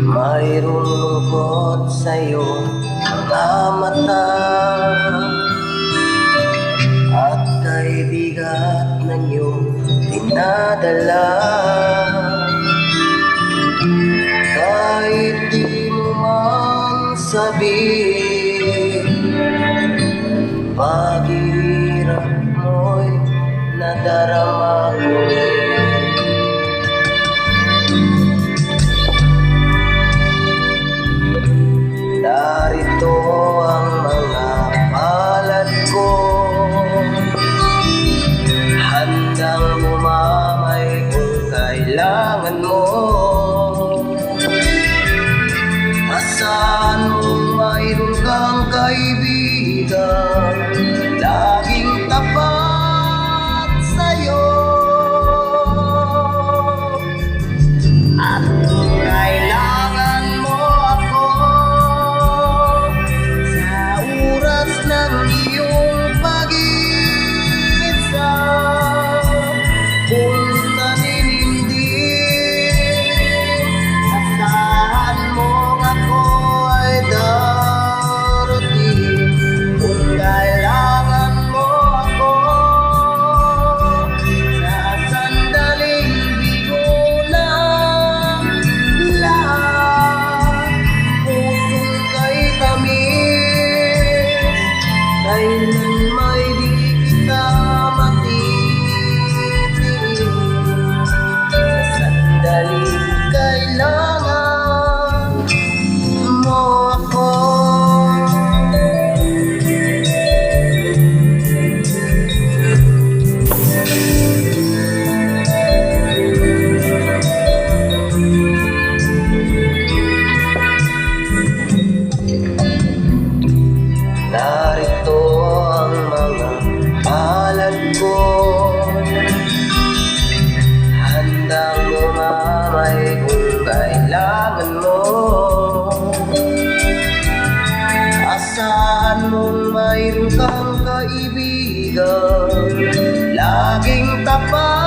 Mayroong lungkot sa'yo mga mata, at kay bigat ng iyong dinadala. Kahit di mo man sabihin, paghihirap mo'y nadarama ko. Narito ang mga palad ko, handang umamay kung kailangan mo. Asahan mo mayroon kang kaibigan, laging tapat sa'yo. At kung kailangan mo ako sa oras ng iyong pag-iisa, kung nanininding, asahan mo ako ay darating. Kung kailangan mo ako sa sandaling bigo ng lahat, pusong kay tamis, kailan may di kita matitingin. Sa sandaling kailangan mo ako. Narito ang mga palad ko, handang umamay kung kailangan mo. Asahan mong mayroon kang kaibigan, laging tapat